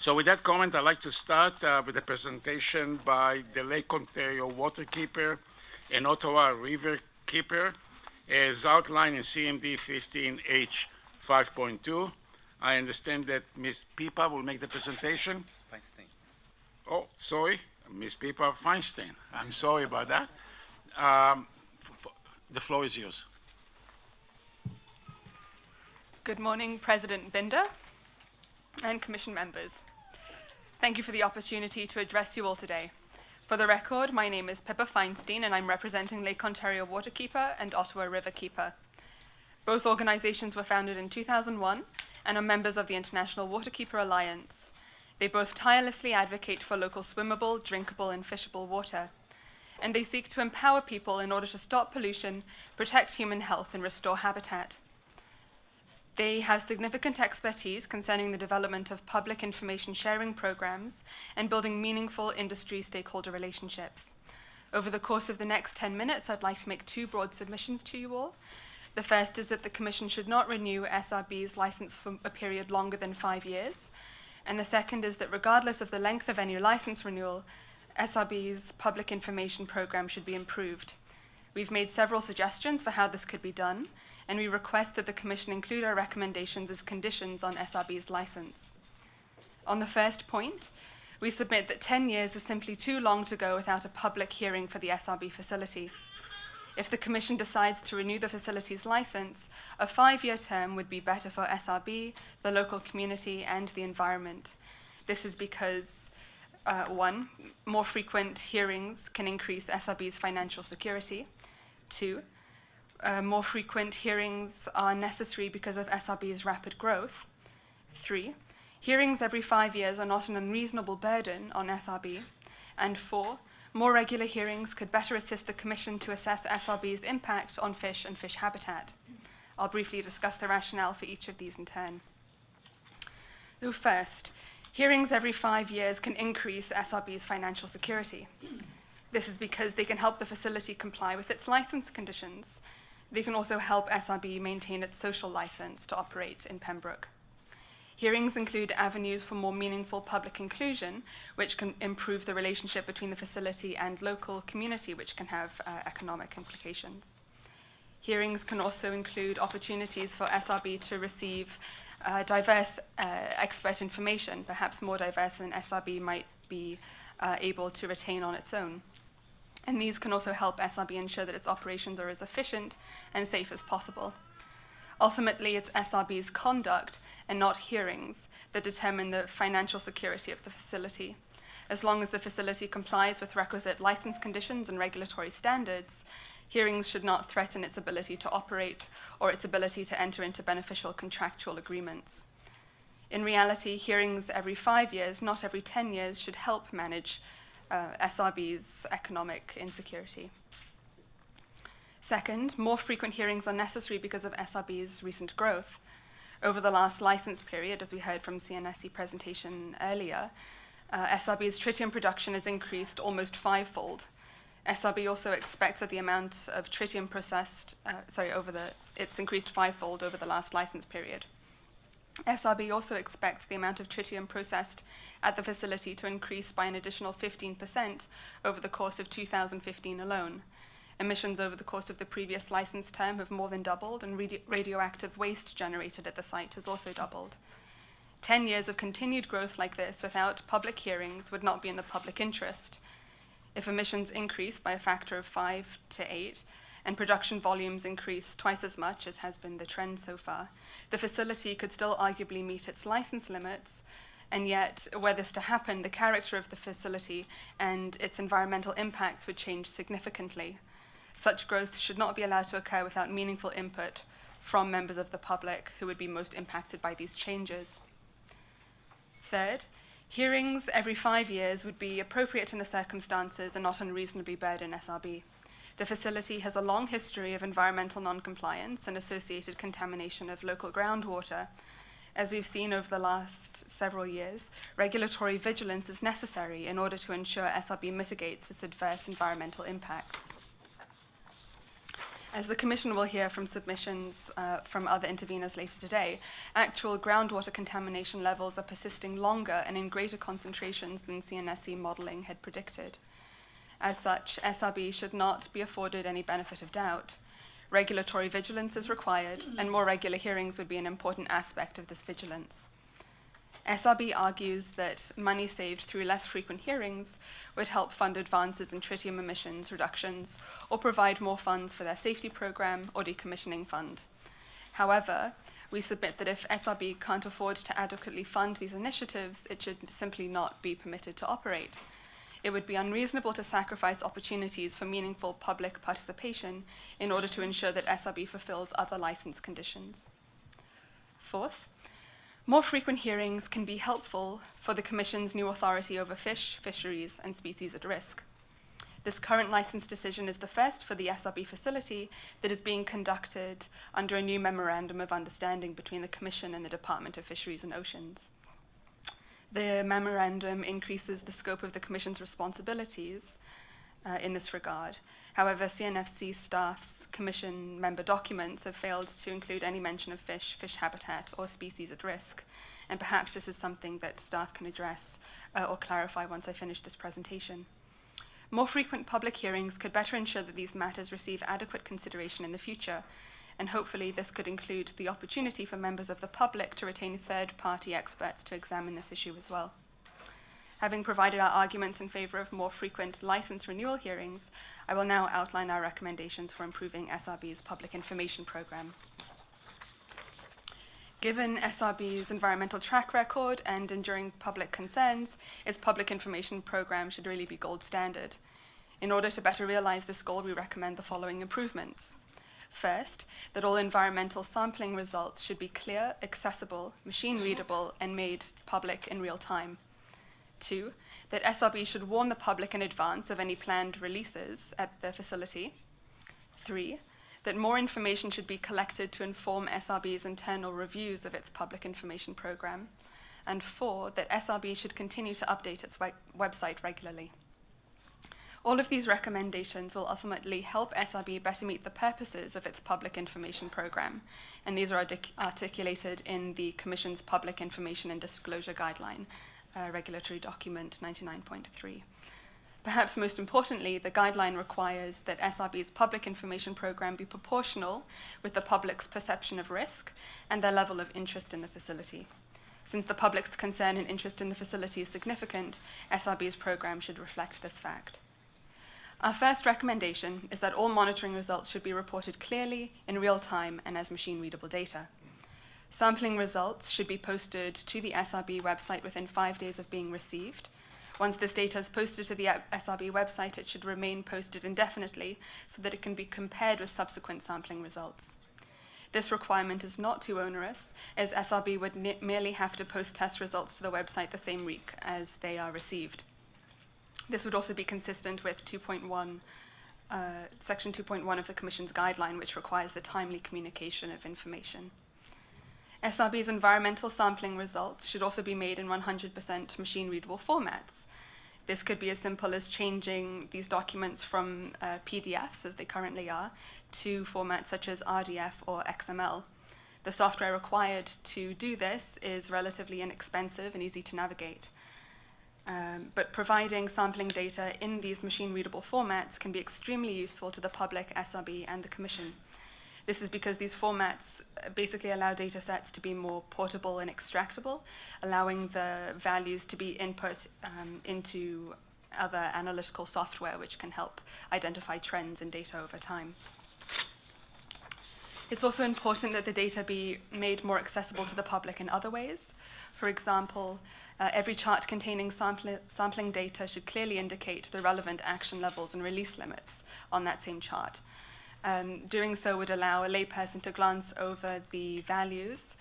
So with that comment, I'd like to start with a presentation by the Lake Ontario Waterkeeper and Ottawa Riverkeeper, as outlined in CMD 15H 5.2. I understand that Ms. Pipa will make the presentation. Feinstein. Oh, sorry, Ms. Pipa Feinstein. I'm sorry about that. The floor is yours. Good morning, President Binder and Commission members. Thank you for the opportunity to address you all today. For the record, my name is Pippa Feinstein and I'm representing Lake Ontario Waterkeeper and Ottawa Riverkeeper. Both organizations were founded in 2001 and are members of the International Waterkeeper Alliance. They both tirelessly advocate for local swimmable, drinkable, and fishable water. And they seek to empower people in order to stop pollution, protect human health, and restore habitat. They have significant expertise concerning the development of public information sharing programs and building meaningful industry stakeholder relationships. Over the course of the next 10 minutes, I'd like to make two broad submissions to you all. The first is that the Commission should not renew SRB's license for a period longer than 5 years. And the second is that regardless of the length of any license renewal, SRB's public information program should be improved. We've made several suggestions for how this could be done, and we request that the Commission include our recommendations as conditions on SRB's license. On the first point, we submit that 10 years is simply too long to go without a public hearing for the SRB facility. If the Commission decides to renew the facility's license, a 5-year term would be better for SRB, the local community, and the environment. This is because, one, more frequent hearings can increase SRB's financial security. Two, more frequent hearings are necessary because of SRB's rapid growth. 3, hearings every 5 years are not an unreasonable burden on SRB. And 4, more regular hearings could better assist the Commission to assess SRB's impact on fish and fish habitat. I'll briefly discuss the rationale for each of these in turn. So first, hearings every 5 years can increase SRB's financial security. This is because they can help the facility comply with its license conditions. They can also help SRB maintain its social license to operate in Pembroke. Hearings include avenues for more meaningful public inclusion, which can improve the relationship between the facility and local community, which can have economic implications. Hearings can also include opportunities for SRB to receive diverse expert information, perhaps more diverse than SRB might be able to retain on its own. And these can also help SRB ensure that its operations are as efficient and safe as possible. Ultimately, it's SRB's conduct and not hearings that determine the financial security of the facility. As long as the facility complies with requisite license conditions and regulatory standards, hearings should not threaten its ability to operate or its ability to enter into beneficial contractual agreements. In reality, hearings every 5 years, not every 10 years, should help manage SRB's economic insecurity. Second, more frequent hearings are necessary because of SRB's recent growth. Over the last license period, as we heard from CNSC presentation earlier, SRB's tritium production has increased almost 5-fold. SRB also expects that the amount of tritium processed, it's increased 5-fold over the last license period. SRB also expects the amount of tritium processed at the facility to increase by an additional 15% over the course of 2015 alone. Emissions over the course of the previous license term have more than doubled, and radioactive waste generated at the site has also doubled. 10 years of continued growth like this without public hearings would not be in the public interest. If emissions increase by a factor of 5 to 8, and production volumes increase twice as much as has been the trend so far, the facility could still arguably meet its license limits, and yet, were this to happen, the character of the facility and its environmental impacts would change significantly. Such growth should not be allowed to occur without meaningful input from members of the public who would be most impacted by these changes. Third, hearings every 5 years would be appropriate in the circumstances and not unreasonably burden SRB. The facility has a long history of environmental non-compliance and associated contamination of local groundwater. As we've seen over the last several years, regulatory vigilance is necessary in order to ensure SRB mitigates its adverse environmental impacts. As the Commission will hear from submissions from other interveners later today, actual groundwater contamination levels are persisting longer and in greater concentrations than CNSC modelling had predicted. As such, SRB should not be afforded any benefit of doubt. Regulatory vigilance is required, and more regular hearings would be an important aspect of this vigilance. SRB argues that money saved through less frequent hearings would help fund advances in tritium emissions reductions or provide more funds for their safety program or decommissioning fund. However, we submit that if SRB can't afford to adequately fund these initiatives, it should simply not be permitted to operate. It would be unreasonable to sacrifice opportunities for meaningful public participation in order to ensure that SRB fulfills other license conditions. Fourth, more frequent hearings can be helpful for the Commission's new authority over fish, fisheries, and species at risk. This current license decision is the first for the SRB facility that is being conducted under a new Memorandum of Understanding between the Commission and the Department of Fisheries and Oceans. The memorandum increases the scope of the Commission's responsibilities in this regard. However, CNFC staff's Commission member documents have failed to include any mention of fish, fish habitat, or species at risk, and perhaps this is something that staff can address or clarify once I finish this presentation. More frequent public hearings could better ensure that these matters receive adequate consideration in the future, and hopefully this could include the opportunity for members of the public to retain third-party experts to examine this issue as well. Having provided our arguments in favour of more frequent licence renewal hearings, I will now outline our recommendations for improving SRB's public information programme. Given SRB's environmental track record and enduring public concerns, its public information programme should really be gold standard. In order to better realise this goal, we recommend the following improvements. First, that all environmental sampling results should be clear, accessible, machine-readable, and made public in real time. 2, that SRB should warn the public in advance of any planned releases at the facility. 3, that more information should be collected to inform SRB's internal reviews of its public information program. And 4, that SRB should continue to update its website regularly. All of these recommendations will ultimately help SRB better meet the purposes of its public information program, and these are articulated in the Commission's Public Information and Disclosure Guideline, Regulatory Document 99.3. Perhaps most importantly, the guideline requires that SRB's public information program be proportional with the public's perception of risk and their level of interest in the facility. Since the public's concern and interest in the facility is significant, SRB's program should reflect this fact. Our first recommendation is that all monitoring results should be reported clearly, in real time, and as machine-readable data. Sampling results should be posted to the SRB website within 5 days of being received. Once this data is posted to the SRB website, it should remain posted indefinitely so that it can be compared with subsequent sampling results. This requirement is not too onerous, as SRB would merely have to post test results to the website the same week as they are received. This would also be consistent with Section 2.1 of the Commission's guideline, which requires the timely communication of information. SRB's environmental sampling results should also be made in 100% machine-readable formats. This could be as simple as changing these documents from PDFs, as they currently are, to formats such as RDF or XML. The software required to do this is relatively inexpensive and easy to navigate. But providing sampling data in these machine-readable formats can be extremely useful to the public, SRB, and the Commission. This is because these formats basically allow data sets to be more portable and extractable, allowing the values to be input into other analytical software, which can help identify trends in data over time. It's also important that the data be made more accessible to the public in other ways. For example, every chart containing sampling data should clearly indicate the relevant action levels and release limits on that same chart. Doing so would allow a layperson to glance over the values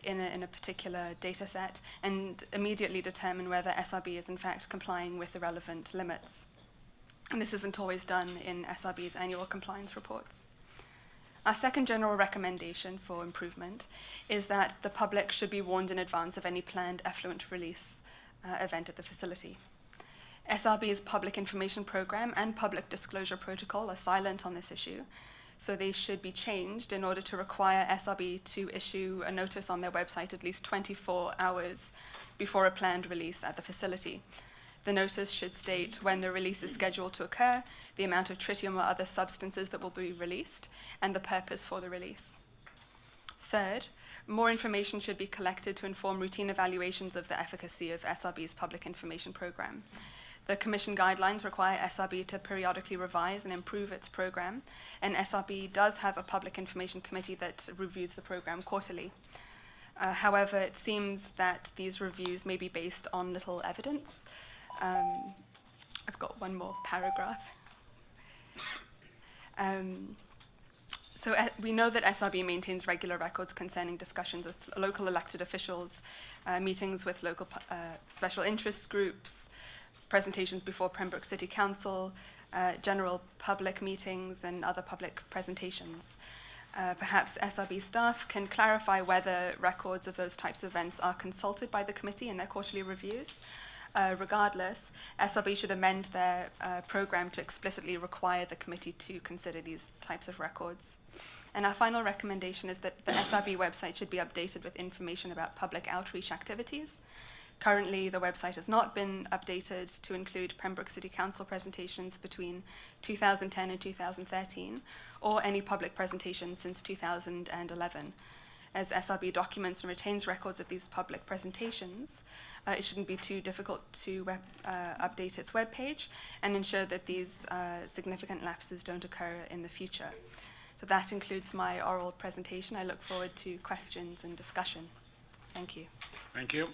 in a particular data set and immediately determine whether SRB is in fact complying with the relevant limits. And this isn't always done in SRB's annual compliance reports. Our second general recommendation for improvement is that the public should be warned in advance of any planned effluent release event at the facility. SRB's public information program and public disclosure protocol are silent on this issue. So they should be changed in order to require SRB to issue a notice on their website at least 24 hours before a planned release at the facility. The notice should state when the release is scheduled to occur, the amount of tritium or other substances that will be released, and the purpose for the release. Third, more information should be collected to inform routine evaluations of the efficacy of SRB's public information program. The Commission guidelines require SRB to periodically revise and improve its program, and SRB does have a public information committee that reviews the program quarterly. However, it seems that these reviews may be based on little evidence. I've got one more paragraph. We know that SRB maintains regular records concerning discussions with local elected officials, meetings with local special interest groups, presentations before Pembroke City Council, general public meetings and other public presentations. Perhaps SRB staff can clarify whether records of those types of events are consulted by the committee in their quarterly reviews. Regardless, SRB should amend their program to explicitly require the committee to consider these types of records. And our final recommendation is that the SRB website should be updated with information about public outreach activities. Currently, the website has not been updated to include Pembroke City Council presentations between 2010 and 2013, or any public presentations since 2011. As SRB documents and retains records of these public presentations, it shouldn't be too difficult to update its webpage and ensure that these significant lapses don't occur in the future. So that concludes my oral presentation. I look forward to questions and discussion. Thank you. Thank you.